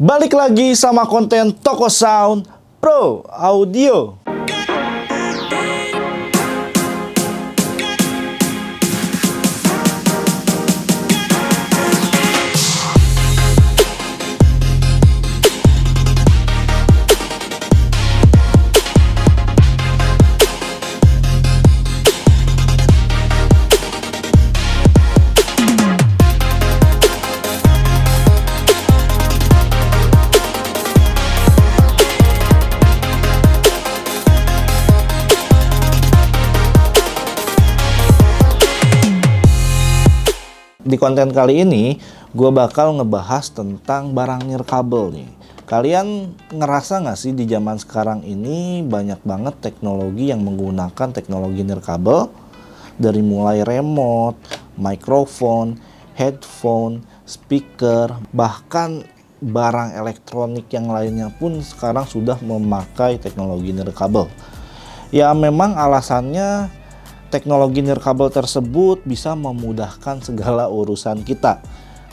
Balik lagi sama konten Toko Sound Pro Audio. Di konten kali ini, gue bakal ngebahas tentang barang nirkabel nih. Kalian ngerasa nggak sih di zaman sekarang ini banyak banget teknologi yang menggunakan teknologi nirkabel? Dari mulai remote, mikrofon, headphone, speaker, bahkan barang elektronik yang lainnya pun sekarang sudah memakai teknologi nirkabel. Ya memang alasannya teknologi nirkabel tersebut bisa memudahkan segala urusan kita.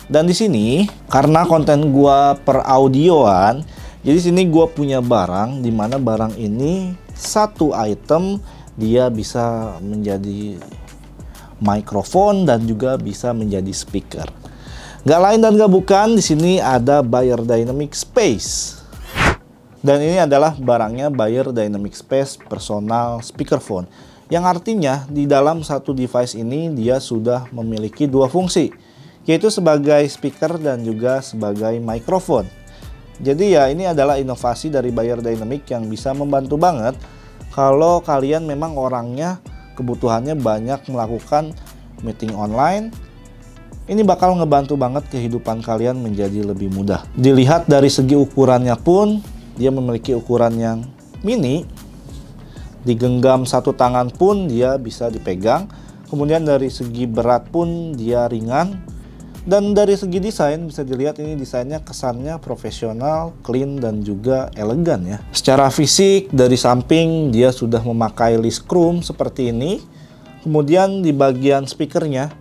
Dan di sini karena konten gua per audioan, jadi sini gua punya barang di mana barang ini satu item dia bisa menjadi mikrofon dan juga bisa menjadi speaker. Gak lain dan gak bukan, di sini ada Beyerdynamic Space. Dan ini adalah barangnya Beyerdynamic Space Personal Speakerphone. Yang artinya di dalam satu device ini dia sudah memiliki dua fungsi, yaitu sebagai speaker dan juga sebagai mikrofon. Jadi ya ini adalah inovasi dari Beyerdynamic yang bisa membantu banget kalau kalian memang orangnya kebutuhannya banyak melakukan meeting online. Ini bakal ngebantu banget kehidupan kalian menjadi lebih mudah. Dilihat dari segi ukurannya pun dia memiliki ukuran yang mini. Digenggam satu tangan pun dia bisa dipegang. Kemudian dari segi berat pun dia ringan. Dan dari segi desain bisa dilihat ini desainnya kesannya profesional, clean dan juga elegan ya. Secara fisik dari samping dia sudah memakai list chrome seperti ini. Kemudian di bagian speakernya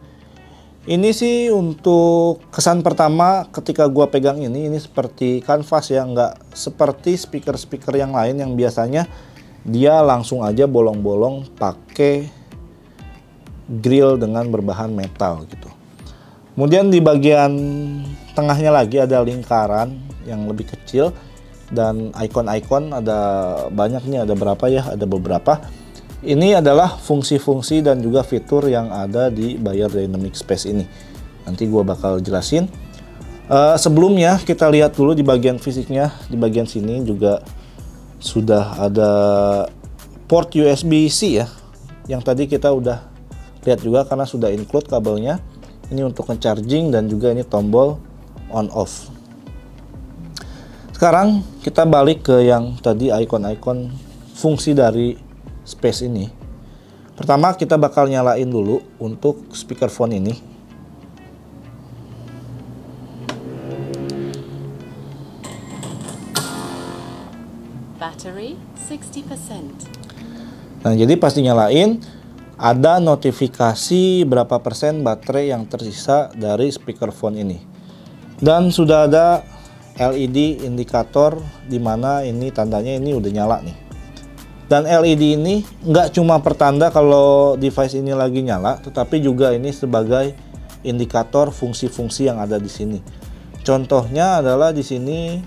ini sih untuk kesan pertama ketika gua pegang ini seperti kanvas ya, nggak seperti speaker-speaker yang lain yang biasanya dia langsung aja bolong-bolong pakai grill dengan berbahan metal gitu. Kemudian di bagian tengahnya lagi ada lingkaran yang lebih kecil dan icon-icon ada banyak nih, ada berapa ya? Ada beberapa. Ini adalah fungsi-fungsi dan juga fitur yang ada di Beyerdynamic Space ini. Nanti gua bakal jelasin. Sebelumnya kita lihat dulu di bagian fisiknya. Di bagian sini juga sudah ada port USB-C ya, yang tadi kita udah lihat juga karena sudah include kabelnya. Ini untuk nge-charging dan juga ini tombol on off. Sekarang kita balik ke yang tadi icon-icon fungsi dari space ini. Pertama kita bakal nyalain dulu untuk speakerphone ini. Battery 60%. Nah, jadi pas dinyalain ada notifikasi berapa persen baterai yang tersisa dari speakerphone ini. Dan sudah ada LED indikator di mana ini tandanya ini udah nyala nih. Dan LED ini nggak cuma pertanda kalau device ini lagi nyala, tetapi juga ini sebagai indikator fungsi-fungsi yang ada di sini. Contohnya adalah di sini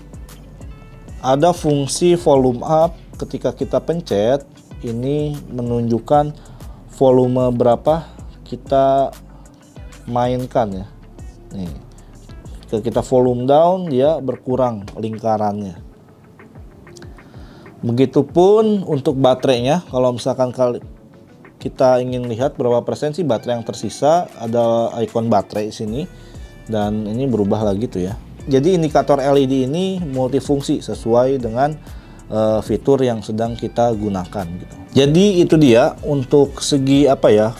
ada fungsi volume up. Ketika kita pencet ini menunjukkan volume berapa kita mainkan ya. Nih, ketika kita volume down dia berkurang lingkarannya. Begitupun untuk baterainya, kalau misalkan kita ingin lihat berapa persen sih baterai yang tersisa, ada icon baterai sini dan ini berubah lagi tuh ya. Jadi indikator LED ini multifungsi sesuai dengan fitur yang sedang kita gunakan gitu. Jadi itu dia untuk segi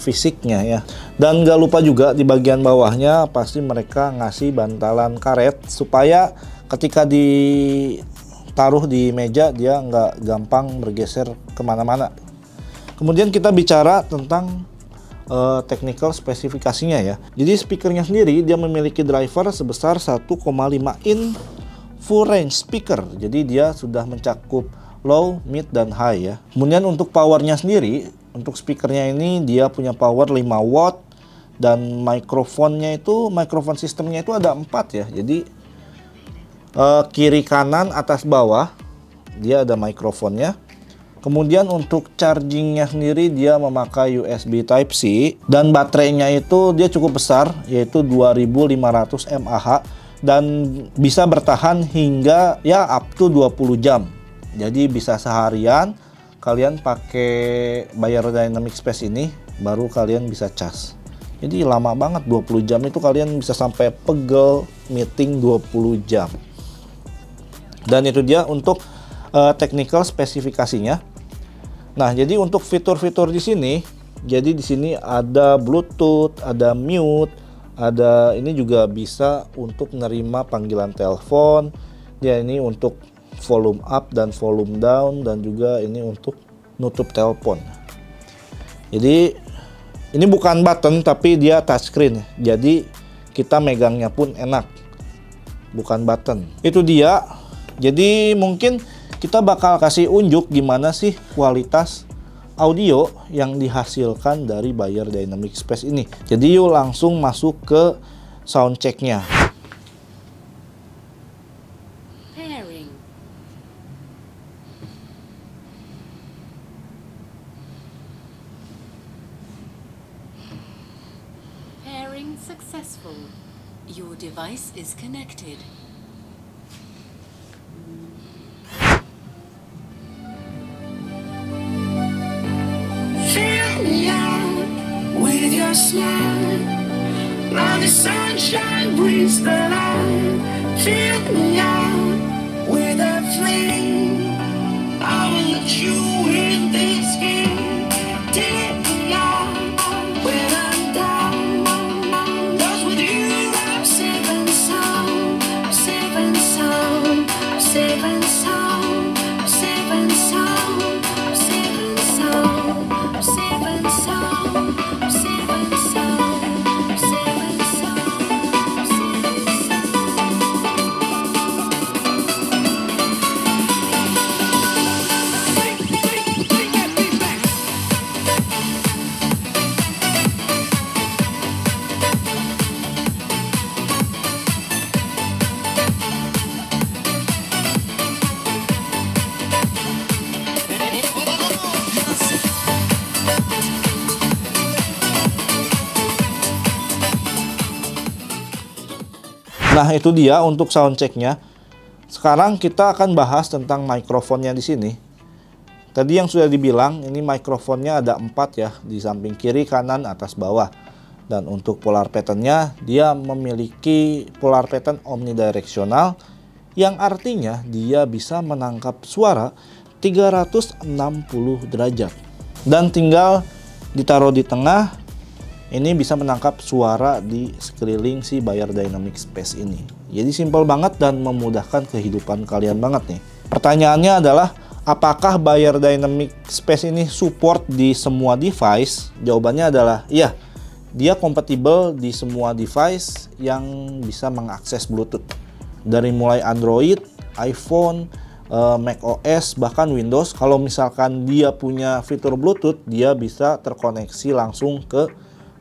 fisiknya ya. Dan gak lupa juga di bagian bawahnya pasti mereka ngasih bantalan karet supaya ketika ditaruh di meja dia nggak gampang bergeser kemana-mana. Kemudian kita bicara tentang technical spesifikasinya ya. Jadi speakernya sendiri dia memiliki driver sebesar 1,5 in full range speaker. Jadi dia sudah mencakup low, mid, dan high ya. Kemudian untuk powernya sendiri, untuk speakernya ini dia punya power 5 watt dan mikrofonnya itu, mikrofon sistemnya itu ada 4 ya. Jadi kiri kanan atas bawah dia ada mikrofonnya. Kemudian untuk chargingnya sendiri dia memakai USB Type-C dan baterainya itu dia cukup besar, yaitu 2500 mAh dan bisa bertahan hingga ya up to 20 jam. Jadi bisa seharian kalian pakai Bayer Dynamic Space ini baru kalian bisa cas. Jadi lama banget, 20 jam itu kalian bisa sampai pegel meeting 20 jam. Dan itu dia untuk technical spesifikasinya. Nah, jadi untuk fitur-fitur di sini, jadi di sini ada Bluetooth, ada mute, ada ini juga bisa untuk menerima panggilan telepon. Ya, ini untuk volume up dan volume down, dan juga ini untuk nutup telepon. Jadi ini bukan button tapi dia touchscreen. Jadi kita megangnya pun enak. Bukan button. Itu dia. Jadi mungkin kita bakal kasih unjuk gimana sih kualitas audio yang dihasilkan dari Bayer Dynamic Space ini. Jadi yuk langsung masuk ke soundchecknya. Pairing successful. Your device is connected. With your smile, now the sunshine brings the light. Fill me out with a flame. I will let you in this game. Take me out when I'm down. 'Cause with you I'm safe and sound. I'm safe and sound. I'm safe and sound. I'm safe and sound. I'm safe and sound. I'm safe and sound. Nah, itu dia untuk soundchecknya. Sekarang kita akan bahas tentang mikrofonnya di sini. Tadi yang sudah dibilang, ini mikrofonnya ada 4 ya, di samping kiri, kanan, atas, bawah. Dan untuk polar patternnya, dia memiliki polar pattern omnidirectional, yang artinya dia bisa menangkap suara 360 derajat. Dan tinggal ditaruh di tengah, ini bisa menangkap suara di sekeliling si Bayer Dynamic Space ini. Jadi simpel banget dan memudahkan kehidupan kalian banget nih. Pertanyaannya adalah, apakah Bayer Dynamic Space ini support di semua device? Jawabannya adalah iya. Dia kompatibel di semua device yang bisa mengakses Bluetooth. Dari mulai Android, iPhone, Mac OS, bahkan Windows. Kalau misalkan dia punya fitur Bluetooth, dia bisa terkoneksi langsung ke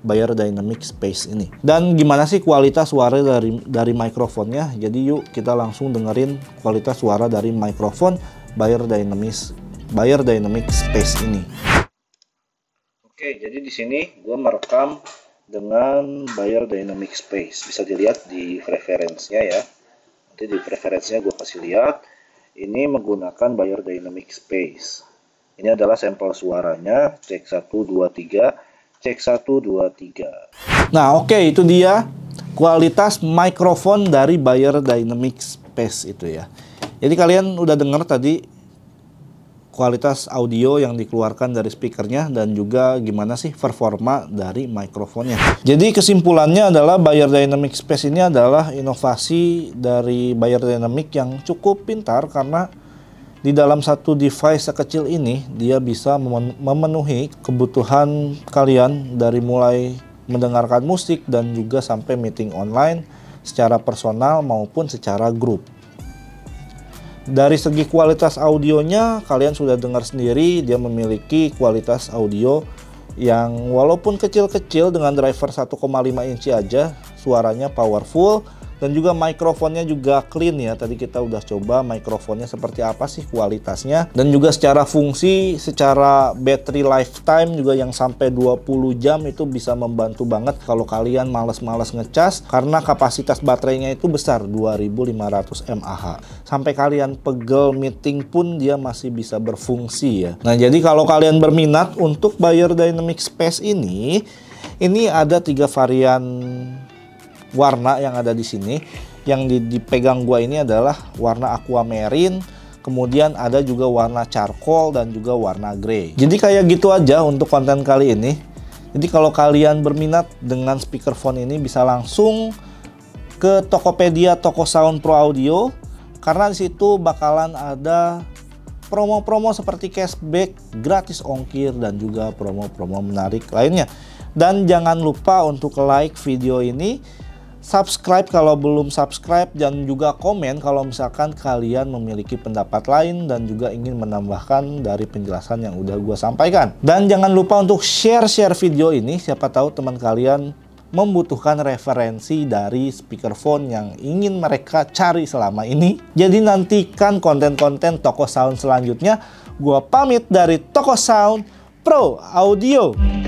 Bayer Dynamic Space ini. Dan gimana sih kualitas suara dari mikrofonnya? Jadi yuk kita langsung dengerin kualitas suara dari mikrofon Bayer Dynamic Space ini. Oke, jadi di sini gue merekam dengan Bayer Dynamic Space. Bisa dilihat di preferensinya ya. Nanti di preferensinya gue kasih lihat. Ini menggunakan Bayer Dynamic Space. Ini adalah sampel suaranya. Cek 1, 2, 3. Cek 1, 2, 3. Nah, oke, itu dia kualitas mikrofon dari Bayer Dynamic Space itu ya. Jadi kalian udah dengar tadi kualitas audio yang dikeluarkan dari speakernya dan juga gimana sih performa dari mikrofonnya. Jadi kesimpulannya adalah Bayer Dynamic Space ini adalah inovasi dari Bayer Dynamic yang cukup pintar, karena di dalam satu device sekecil ini, dia bisa memenuhi kebutuhan kalian dari mulai mendengarkan musik dan juga sampai meeting online secara personal maupun secara grup. Dari segi kualitas audionya, kalian sudah dengar sendiri, dia memiliki kualitas audio yang walaupun kecil-kecil dengan driver 1,5 inci aja, suaranya powerful. Dan juga mikrofonnya juga clean ya. Tadi kita udah coba mikrofonnya seperti apa sih kualitasnya. Dan juga secara fungsi, secara battery lifetime juga yang sampai 20 jam itu bisa membantu banget kalau kalian males-males ngecas. Karena kapasitas baterainya itu besar, 2500 mAh. Sampai kalian pegel meeting pun dia masih bisa berfungsi ya. Nah jadi kalau kalian berminat untuk Bayer Dynamic Space ini ada 3 varian warna yang ada di sini. Yang dipegang gua ini adalah warna aquamarine, kemudian ada juga warna charcoal dan juga warna grey. Jadi kayak gitu aja untuk konten kali ini. Jadi kalau kalian berminat dengan speakerphone ini bisa langsung ke Tokopedia Toko Sound Pro Audio, karena di situ bakalan ada promo-promo seperti cashback, gratis ongkir, dan juga promo-promo menarik lainnya. Dan jangan lupa untuk like video ini, subscribe kalau belum subscribe, dan juga komen kalau misalkan kalian memiliki pendapat lain dan juga ingin menambahkan dari penjelasan yang udah gue sampaikan. Dan jangan lupa untuk share video ini, siapa tahu teman kalian membutuhkan referensi dari speakerphone yang ingin mereka cari selama ini. Jadi nantikan konten-konten Toko Sound selanjutnya. Gue pamit dari Toko Sound Pro Audio.